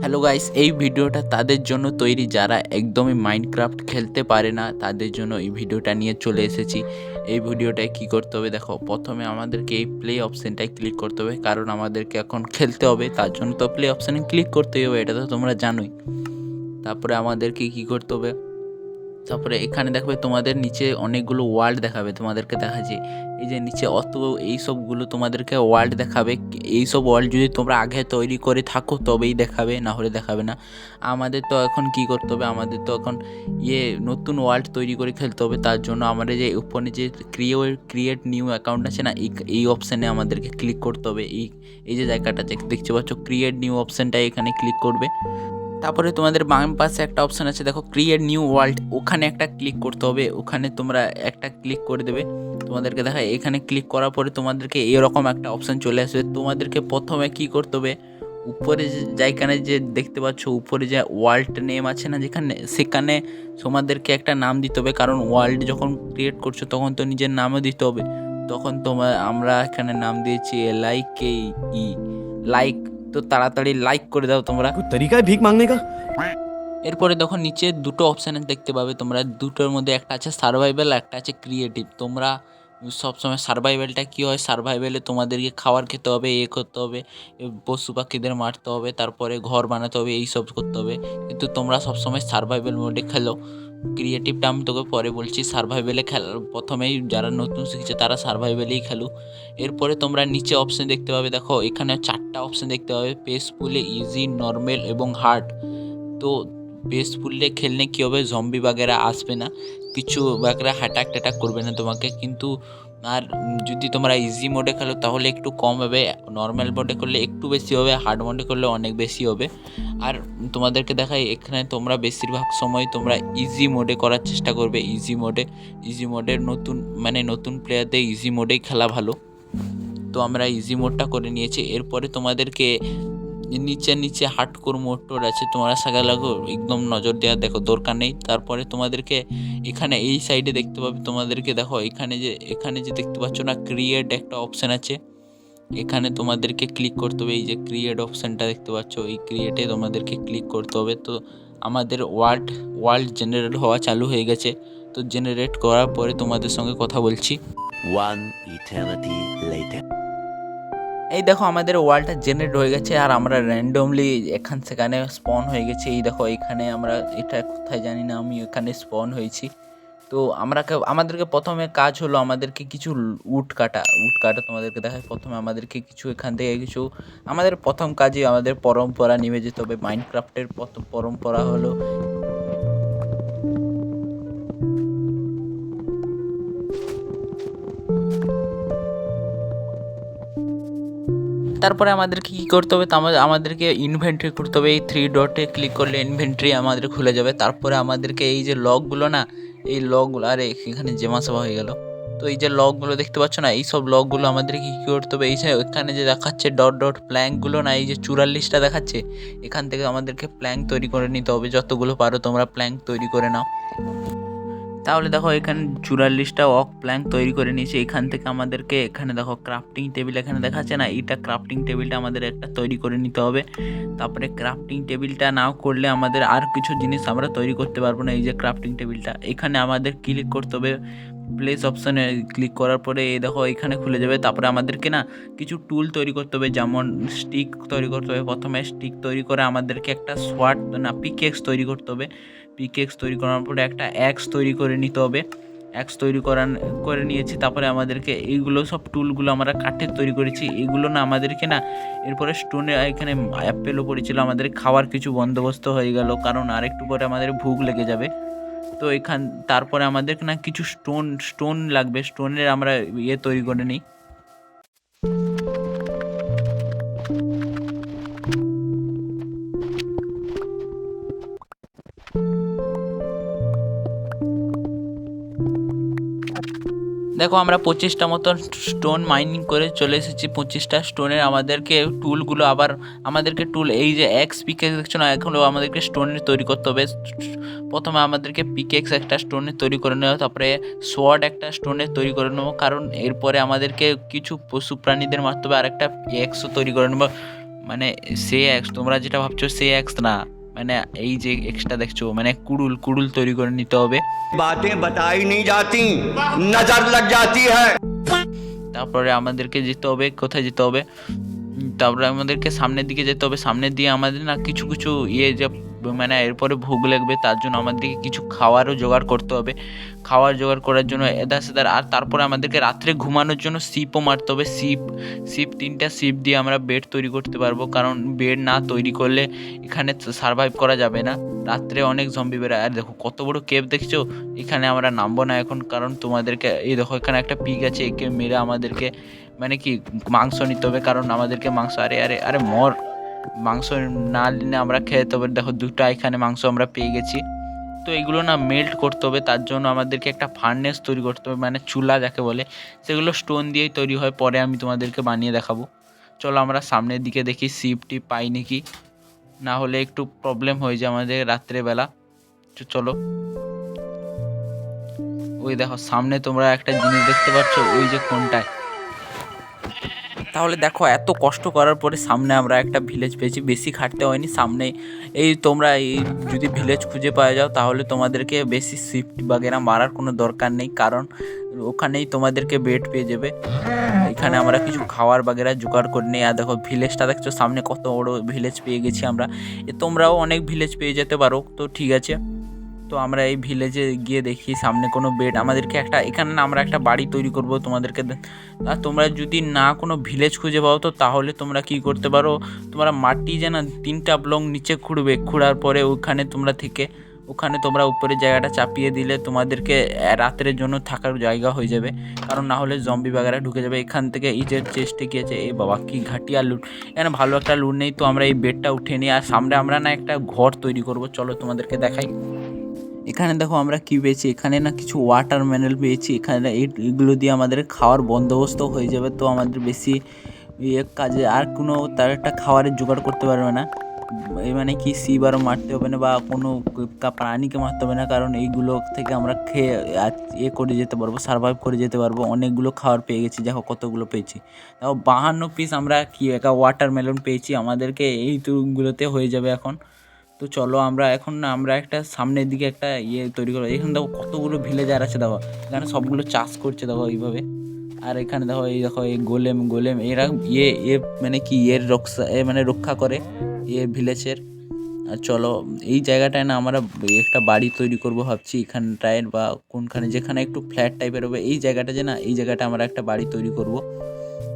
Hello guys, এই ভিডিওটা তাদের জন্য তৈরি যারা একদমই মাইনক্রাফট খেলতে পারে না। তাদের জন্য এই ভিডিওটা নিয়ে চলে এসেছি। এই ভিডিওটায় কি করতে হবে দেখো, প্রথমে আমাদেরকে এই প্লে অপশানটায় ক্লিক করতে হবে, কারণ আমাদেরকে এখন খেলতে হবে। তার জন্য তো প্লে অপশানে ক্লিক করতেই হবে, এটা তো তোমরা জানোই। তারপরে আমাদেরকে কি করতে হবে, তারপরে এখানে দেখবে তোমাদের নিচে অনেকগুলো ওয়ার্ল্ড দেখাবে, তোমাদেরকে দেখাচ্ছি। এই যে নিচে অত এই সবগুলো তোমাদেরকে ওয়ার্ল্ড দেখাবে। এই সব ওয়ার্ল্ড যদি তোমরা আগে তৈরি করে থাকো তবেই দেখাবে, না হলে দেখাবে না। আমাদের তো এখন কি করতে হবে, আমাদের তো এখন নতুন ওয়ার্ল্ড তৈরি করে খেলতে হবে। তার জন্য আমাদের যে উপরে যে ক্রিয়েট নিউ অ্যাকাউন্ট আছে না, এই অপশানে আমাদেরকে ক্লিক করতে হবে। এই যে জায়গাটা দেখতে পাচ্ছ ক্রিয়েট নিউ অপশানটা, এখানে ক্লিক করবে। তারপরে তোমাদের বাম পাশে একটা অপশান আছে দেখো, ক্রিয়েট নিউ ওয়ার্ল্ড, ওখানে একটা ক্লিক করতে হবে। ওখানে তোমরা একটা ক্লিক করে দেবে। তোমাদেরকে দেখা এখানে ক্লিক করার পরে তোমাদেরকে এরকম একটা অপশান চলে আসবে। তোমাদেরকে প্রথমে কি করতে হবে, উপরে যেখানে যে দেখতে পাচ্ছ উপরে যে ওয়ার্ল্ড নেম আছে না, সেখানে তোমাদেরকে একটা নাম দিতে হবে, কারণ ওয়ার্ল্ড যখন ক্রিয়েট করছো তখন তো নিজের নামও দিতে হবে। তখন আমরা এখানে নাম দিয়েছি LIKE, লাইক। তো তাড়াতাড়ি লাইক করে দাও তোমরা। कोई तरीका है भीख मांगने का। এরপরে দেখো নিচে দুটো অপশান দেখতে পাবে তোমরা, দুটোর মধ্যে একটা আছে সার্ভাইভাল, একটা আছে ক্রিয়েটিভ। তোমরা সবসময় সার্ভাইভালটা কী হয়, সার্ভাইভালে তোমাদেরকে খাবার খেতে হবে, করতে হবে, পশু পাখিদের মারতে হবে, তারপরে ঘর বানাতে হবে, এই সব করতে হবে। কিন্তু তোমরা সবসময় সার্ভাইভাল মোডে খেলো। ক্রিয়েটিভটা আমি তোকে পরে বলছি। সার্ভাইভালে প্রথমেই যারা নতুন শিখছে তারা সার্ভাইভালেই খেলো। এরপরে তোমরা নিচে অপশান দেখতে পাবে, দেখো এখানে 4টা অপশান দেখতে পাবে, পেসফুলে, ইজি, নর্মাল এবং হার্ড। তো পেসফুলে খেললে কী হবে, জম্বি বাগেরা আসবে না, কিছু বাগেরা অ্যাটাক ট্যাটাক করবে না তোমাকে। কিন্তু আর যদি তোমরা ইজি মোডে খেলো তাহলে একটু কম হবে, নর্মাল মোডে করলে একটু বেশি হবে, হার্ড মোডে করলে অনেক বেশি হবে। আর তোমাদেরকে দেখাই এখানে তোমরা বেশিরভাগ সময় তোমরা ইজি মোডে করার চেষ্টা করবে। ইজি মোডের নতুন প্লেয়ারদের ইজি মোডেই খেলা ভালো। তো আমরা ইজি মোডটা করে নিয়েছি। এরপরে তোমাদেরকে নিচে হার্ডকোর মোড টোড আছে, তোমরা সাগা লাগো, একদম নজর দেওয়ার দেখো দরকার নেই। তারপরে তোমাদেরকে এখানে এই সাইডে দেখতে পাবে, তোমাদেরকে দেখো এখানে যে দেখতে পাচ্ছ না, ক্রিয়েট একটা অপশান আছে, এখানে তোমাদেরকে ক্লিক করতে হবে। এই যে ক্রিয়েট অপশানটা দেখতে পাচ্ছ, এই ক্রিয়েটে তোমাদেরকে ক্লিক করতে হবে। তো আমাদের ওয়ার্ল্ড জেনারেট হওয়া চালু হয়ে গেছে। তো জেনারেট করার পরে তোমাদের সঙ্গে কথা বলছি। One eternity later. এই দেখো আমাদের ওয়ার্ল্ডটা জেনারেট হয়ে গেছে, আর আমরা র্যান্ডমলি সেখানে স্পন হয়ে গেছি। এই দেখো এখানে আমরা, এটা কোথায় জানি না, আমি এখানে স্পন হয়েছি। তো আমাদেরকে প্রথমে কাজ হলো আমাদেরকে কিছু উড কাটা তোমাদেরকে দেখায়। প্রথমে আমাদেরকে কিছু এখান থেকে কিছু, আমাদের প্রথম কাজই আমাদের পরম্পরা নিভে যেতে হবে। মাইনক্রাফটের পরম্পরা হলো তারপরে আমাদেরকে কী করতে হবে, আমাদেরকে ইনভেন্টরি করতে হবে। এই 3 ডটে ক্লিক করলে ইনভেন্টরি আমাদের খুলে যাবে। তারপরে আমাদেরকে এই যে লকগুলো না, এই লকগুলো, আরে এখানে জেমাসভা হয়ে গেল। তো এই যে লকগুলো দেখতে পাচ্ছ না, এই সব লকগুলো আমাদেরকে কী করতে হবে, এই যে এখানে যে দেখাচ্ছে ডট ডট প্ল্যাঙ্কগুলো না, এই যে 44টা দেখাচ্ছে, এখান থেকে আমাদেরকে প্ল্যাঙ্ক তৈরি করে নিতে হবে। যতগুলো পারো তোমরা প্ল্যাঙ্ক তৈরি করে নাও। তাহলে দেখো এখানে 44টা প্ল্যাঙ্ক তৈরি করে নিয়েছি। এখান থেকে আমাদেরকে এখানে দেখো ক্রাফটিং টেবিল এখানে দেখাচ্ছে না, এইটা ক্রাফটিং টেবিলটা আমাদের একটা তৈরি করে নিতে হবে। তারপরে ক্রাফটিং টেবিলটা না করলে আমাদের আর কিছু জিনিস আমরা তৈরি করতে পারবো না। এই যে ক্রাফটিং টেবিলটা, এখানে আমাদের ক্লিক করতে হবে। প্লেস অপশানে ক্লিক করার পরে এই দেখো এখানে খুলে যাবে। তারপরে আমাদেরকে না কিছু টুল তৈরি করতে হবে, যেমন স্টিক তৈরি করতে হবে। প্রথমে স্টিক তৈরি করে আমাদেরকে একটা পিকেক্স তৈরি করতে হবে। পিকেক্স তৈরি করার পরে একটা অ্যাক্স তৈরি করে নিতে হবে। অ্যাক্স তৈরি করে নিয়েছি। তারপরে আমাদেরকে এইগুলো সব টুলগুলো আমরা কাঠের তৈরি করেছি, এগুলো না আমাদেরকে না এরপরে স্টোনে, এখানে অ্যাপেলও পড়েছিল, আমাদের খাওয়ার কিছু বন্দোবস্ত হয়ে গেল, কারণ আরেকটু পরে আমাদের ভুখ লেগে যাবে। তো তারপরে আমাদেরকে না কিছু স্টোন লাগবে, স্টোনের আমরা তৈরি করে নিই। দেখো আমরা 25টা মতন স্টোন মাইনিং করে চলে এসেছি। 25টা স্টোনের আমাদেরকে টুলগুলো আবার আমাদেরকে এই যে পিকেক্স দেখছো না, এগুলো আমাদেরকে স্টোনের তৈরি করতে হবে। প্রথমে আমাদেরকে পিকেক্স একটা স্টোনের তৈরি করে নেবো, তারপরে সোয়ার্ড একটা স্টোনের তৈরি করে নেবো, কারণ এরপরে আমাদেরকে কিছু পশু প্রাণীদের মারতে হবে, আর একটা এক্সও তৈরি করে নেবো, মানে সে এক্স, তোমরা যেটা ভাবছো সে এক্স না, মানে এই যে এক্সটা দেখছো মানে কুড়ুল কুড়ুল তৈরি করে নিতে হবে। बातें बताई नहीं जाती, नजर लग जाती है। তারপরে আমাদেরকে যেতে হবে, কোথায় যেতে হবে, তারপরে আমাদেরকে সামনের দিকে যেতে হবে। সামনের দিয়ে আমাদের না কিছু কিছু যে মানে এরপরে ভোগ লাগবে, তার জন্য আমাদেরকে কিছু খাওয়ারও জোগাড় করতে হবে। খাওয়ার জোগাড় করার জন্য এদার সেদার, আর তারপরে আমাদেরকে রাত্রে ঘুমানোর জন্য সিপও মারতে হবে। সিপ 3টা সিপ দিয়ে আমরা বেড তৈরি করতে পারবো, কারণ বেড না তৈরি করলে এখানে সারভাইভ করা যাবে না। রাত্রে অনেক জম্বি বেরোয়। আর দেখো কত বড় কেভ দেখছো। এখানে আমরা নামবো না এখন, কারণ তোমাদেরকে এই দেখো এখানে একটা পিগ আছে, একে মেরে আমাদেরকে মানে কি মাংস নিতে হবে, কারণ আমাদেরকে মাংস, আরে আরে আরে মর, মাংস না নিলে আমরা খেতে হবে। দেখো 2টা এখানে মাংস আমরা পেয়ে গেছি। তো এগুলো না মেল্ট করতে হবে, তার জন্য আমাদেরকে একটা ফার্নেস তৈরি করতে হবে, মানে চুলা যাকে বলে। সেগুলো স্টোন দিয়েই তৈরি হয়, পরে আমি তোমাদেরকে বানিয়ে দেখাবো। চলো আমরা সামনের দিকে দেখি সিপটি পাই নাকি, না হলে একটু প্রবলেম হয়ে যায় আমাদের রাত্রেবেলা। চলো, ওই দেখো সামনে তোমরা একটা জিনিস দেখতে পাচ্ছ, ওই যে কোনটায়। তাহলে দেখো এত কষ্ট করার পরে সামনে আমরা একটা ভিলেজ পেয়েছি, বেশি খাটতে হয়নি। সামনে এই তোমরা এই যদি ভিলেজ খুঁজে পাওয়া যাও, তাহলে তোমাদেরকে বেশি শিফট বাগেরা মারার কোনো দরকার নেই, কারণ ওখানেই তোমাদেরকে বেড পেয়ে যাবে। এখানে আমরা কিছু খাওয়ার বাগেরা জোগাড় করে নিই। আর দেখো ভিলেজটা দেখছো সামনে, কত বড় ভিলেজ পেয়ে গেছি আমরা। তোমরাও অনেক ভিলেজ পেয়ে যেতে পারো, তো ঠিক আছে। তো আমরা এই ভিলেজে গিয়ে দেখি সামনে কোনো বেড, আমাদেরকে একটা এখানে না আমরা একটা বাড়ি তৈরি করব তোমাদেরকে। আর তোমরা যদি না কোনো ভিলেজ খুঁজে পাও, তো তাহলে তোমরা কি করতে পারো, তোমরা মাটি যেন 3টা ব্লক নিচে খুঁড়বে, খুঁড়ার পরে ওখানে তোমরা থেকে ওখানে তোমরা উপরে জায়গাটা চাপিয়ে দিলে তোমাদেরকে রাতের জন্য থাকার জায়গা হয়ে যাবে, কারণ না হলে জম্বি বাগেরা ঢুকে যাবে। এখান থেকে এই যে চেস্টে কি আছে, এই বাবা কি ঘাটিয়া লুট, এখানে ভালো একটা লুট নেই। তো আমরা এই বেডটা উঠে নিই, আর সামনে আমরা না একটা ঘর তৈরি করব। চলো তোমাদেরকে দেখাই। এখানে দেখো আমরা কি পেয়েছি, এখানে না কিছু ওয়াটারমেলন পেয়েছি। এখানে এগুলো দিয়ে আমাদের খাওয়ার বন্দোবস্ত হয়ে যাবে, তো আমাদের বেশি কাজে আর কোনো তার একটা খাবারের জোগাড় করতে পারবে না। এই মানে কি শিবারও মারতে হবে না, বা কোনো প্রাণীকে মারতে হবে না, কারণ এইগুলো থেকে আমরা খেয়ে করে যেতে পারবো, সার্ভাইভ করে যেতে পারবো। অনেকগুলো খাবার পেয়ে গেছি, দেখো কতগুলো পেয়েছি। দেখো 52 পিস আমরা কি একটা ওয়াটারমেলন পেয়েছি, আমাদেরকে এইগুলোতে হয়ে যাবে এখন। তো চলো আমরা এখন না আমরা একটা সামনের দিকে একটা তৈরি করবো। এখানে দেখো কতগুলো ভিলেজার আছে, দেখো এখানে সবগুলো চাষ করছে দেখো এইভাবে। আর এখানে দেখো এই দেখো এই গোলেম এরা মানে কি মানে রক্ষা করে ভিলেজের। আর চলো এই জায়গাটায় না আমরা একটা বাড়ি তৈরি করব ভাবছি, এখানটায় বা কোনখানে যেখানে একটু ফ্ল্যাট টাইপের হবে এই জায়গাটা, যে না এই জায়গাটা আমরা একটা বাড়ি তৈরি করব।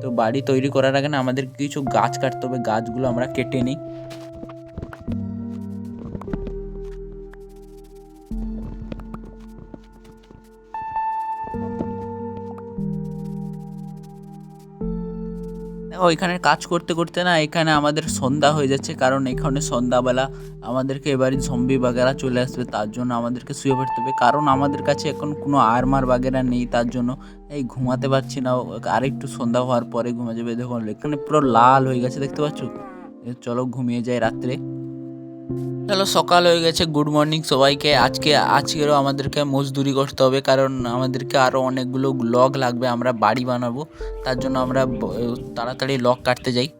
তো বাড়ি তৈরি করার আগে না আমাদের কিছু গাছ কাটতে হবে, গাছগুলো আমরা কেটে নিই। ওইখানে কাজ করতে করতে না এখানে আমাদের সন্ধ্যা হয়ে যাচ্ছে, কারণ এখানে সন্ধ্যাবেলা আমাদেরকে এবারে জম্বি বাগেরা চলে আসবে, তার জন্য আমাদেরকে শুয়ে পড়তে হবে, কারণ আমাদের কাছে এখন কোনো আর্মার বাগেরা নেই। তার জন্য এই ঘুমাতে পারছি না, আরেকটু সন্ধ্যা হওয়ার পরে ঘুমে যাবে। দেখুন এখানে পুরো লাল হয়ে গেছে, দেখতে পাচ্ছ। চলো ঘুমিয়ে যাই রাত্রে। চলো সকাল হয়ে গেছে, গুড মর্নিং সবাইকে। আজকেরও আমাদেরকে মজদুরি করতে হবে, কারণ আমাদেরকে আরও অনেকগুলো লগ লাগবে, আমরা বাড়ি বানাবো। তার জন্য আমরা তাড়াতাড়ি লগ কাটতে যাই।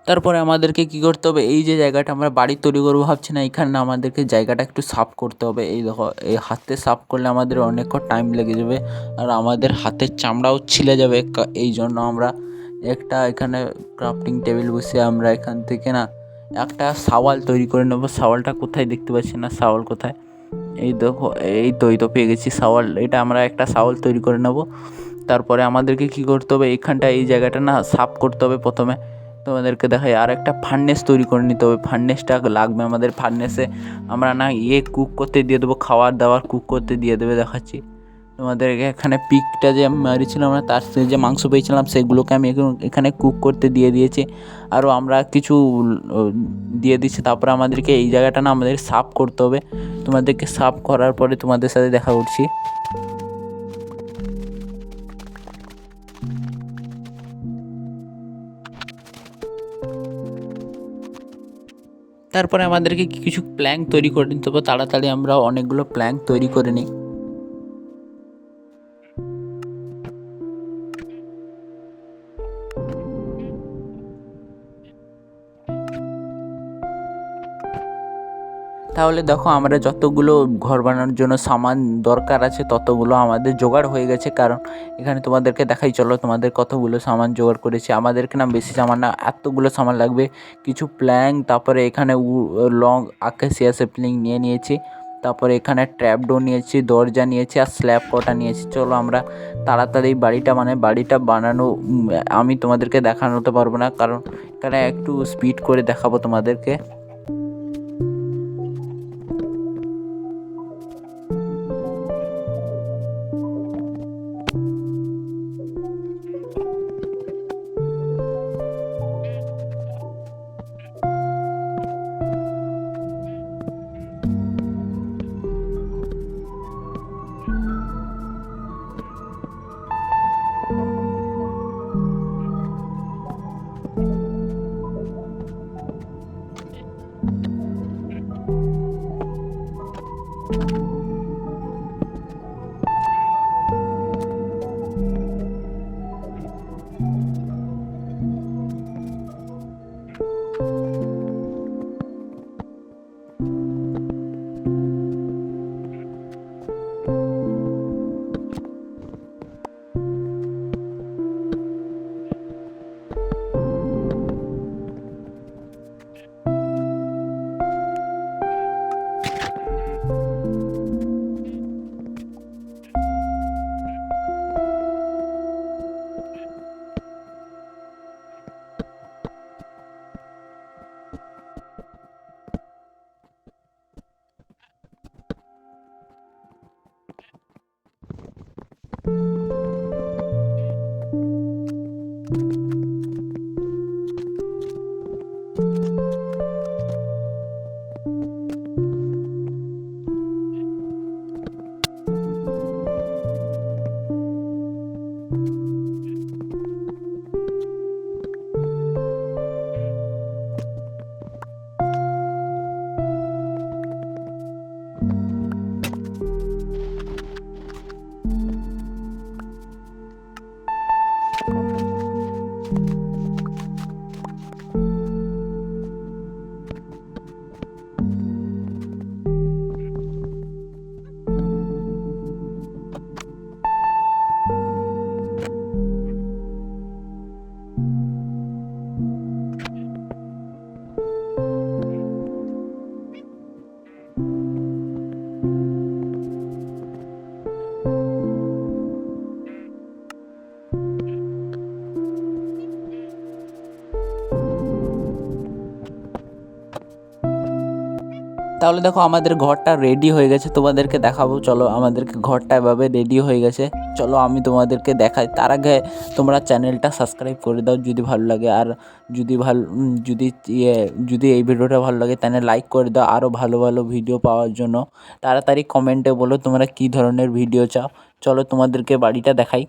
তারপরে আমাদেরকে কি করতে হবে, এই যে জায়গাটা আমরা বাড়ি তৈরি করবো ভাবছি না, এখানে না আমাদেরকে জায়গাটা একটু সাফ করতে হবে। এই দেখো এই হাতে সাফ করলে আমাদের অনেকক্ষণ টাইম লেগে যাবে, আর আমাদের হাতের চামড়াও ছিলে যাবে। এই জন্য আমরা একটা এখানে ক্রাফটিং টেবিল বসে আমরা এখান থেকে না একটা শাওয়াল তৈরি করে নেবো। শাওয়ালটা কোথায় দেখতে পাচ্ছি না, শাওয়াল কোথায়, এই দেখো এই তো পেয়ে গেছি শাওয়াল। এটা আমরা একটা শাওয়াল তৈরি করে নেব। তারপরে আমাদেরকে কি করতে হবে, এইখানটা এই জায়গাটা না সাফ করতে হবে প্রথমে। তোমাদেরকে দেখাই, আর একটা ফার্নেস তৈরি করে নিতে হবে। ফার্নেসটা লাগবে আমাদের। ফার্নেসে আমরা না কুক করতে দিয়ে দেবো, খাবার দাবার কুক করতে দিয়ে দেবে। দেখাচ্ছি তোমাদেরকে, এখানে পিকটা যে আমি মারিছিলাম আমরা, তার যে মাংস পেয়েছিলাম সেগুলোকে আমি এখানে কুক করতে দিয়ে দিয়েছি। আরও আমরা কিছু দিয়ে দিচ্ছি। তারপরে আমাদেরকে এই জায়গাটা না আমাদের সাফ করতে হবে। তোমাদেরকে সাফ করার পরে তোমাদের সাথে দেখা করছি। তারপরে আমাদেরকে কিছু প্ল্যাঙ্ক তৈরি করে নিতে হবে, তাড়াতাড়ি আমরা অনেকগুলো প্ল্যাঙ্ক তৈরি করে নিই। তাহলে দেখো আমরা যতগুলো ঘর বানানোর জন্য সামান দরকার আছে ততগুলো আমাদের জোগাড় হয়ে গেছে, কারণ এখানে তোমাদেরকে দেখাই, চলো তোমাদের কতগুলো সামান জোগাড় করেছি। আমাদেরকে না বেশি সামান না, এতগুলো সামান লাগবে। কিছু প্ল্যাঙ্ক, তারপরে এখানে লং আকাশিয়া স্যাপলিং নিয়ে নিয়েছি, তারপরে এখানে ট্র্যাপডোর নিয়েছি, দরজা নিয়েছি আর স্ল্যাব কটা নিয়েছি। চলো আমরা তাড়াতাড়ি বাড়িটা বানানো আমি তোমাদেরকে দেখানোতে পারবো না, কারণ এখানে একটু স্পিড করে দেখাবো তোমাদেরকে। তাহলে দেখো আমাদের ঘরটা রেডি হয়ে গেছে, তোমাদেরকে দেখাবো। চলো আমাদেরকে ঘরটা এভাবে রেডি হয়ে গেছে, চলো আমি তোমাদেরকে দেখাই। তার আগে তোমরা চ্যানেলটা সাবস্ক্রাইব করে দাও যদি ভালো লাগে, আর যদি এই ভিডিওটা ভালো লাগে তাহলে লাইক করে দাও আরও ভালো ভালো ভিডিও পাওয়ার জন্য। তাড়াতাড়ি কমেন্টে বলো তোমরা কী ধরনের ভিডিও চাও। চলো তোমাদেরকে বাড়িটা দেখাই,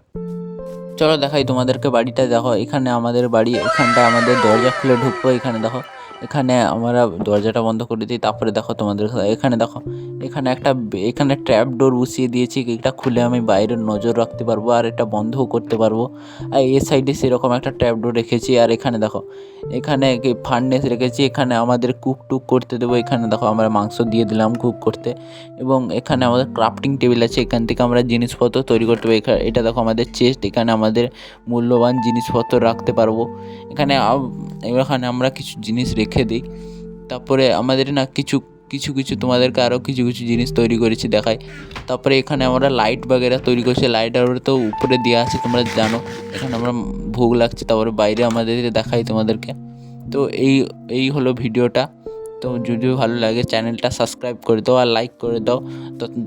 চলো দেখাই তোমাদেরকে বাড়িটা। দেখো এখানে আমাদের বাড়ি, এখানটা আমাদের দরজা খুলে ঢুকবো। এখানে দেখো, এখানে আমরা দরজাটা বন্ধ করে দিই, তারপরে দেখো তোমাদের এখানে দেখো, এখানে ট্র্যাপ ডোর বসিয়ে দিয়েছি। এটা খুলে আমি বাইরে নজর রাখতে পারবো আর এটা বন্ধও করতে পারবো। আর এই সাইডে সেরকম একটা ট্র্যাপ ডোর রেখেছি। আর এখানে দেখো, এখানে ফার্নেস রেখেছি, এখানে আমাদের কুক টুক করতে দেবো। এখানে দেখো আমরা মাংস দিয়ে দিলাম কুক করতে, এবং এখানে আমাদের ক্রাফটিং টেবিল আছে, এখান থেকে আমরা জিনিসপত্র তৈরি করতে পারবো। এটা দেখো আমাদের চেস্ট, এখানে আমাদের মূল্যবান জিনিসপত্র রাখতে পারবো। এখানে আমরা কিছু জিনিস রেখে দিই। তারপরে আমাদের না কিছু তোমাদেরকে আরও কিছু জিনিস তৈরি করেছি দেখাই। তারপরে এখানে আমরা লাইট বাগেরা তৈরি করেছি, লাইটার তো উপরে দেওয়া আছে তোমরা জানো। এখানে আমরা ভোগ লাগছে, তারপরে বাইরে আমাদের দেখাই তোমাদেরকে। তো এই হলো ভিডিওটা। তো যদি ভালো লাগে চ্যানেলটা সাবস্ক্রাইব করে দাও আর লাইক করে দাও।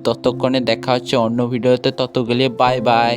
ততক্ষণে দেখা হচ্ছে অন্য ভিডিওতে, ততগুলি বাই বাই।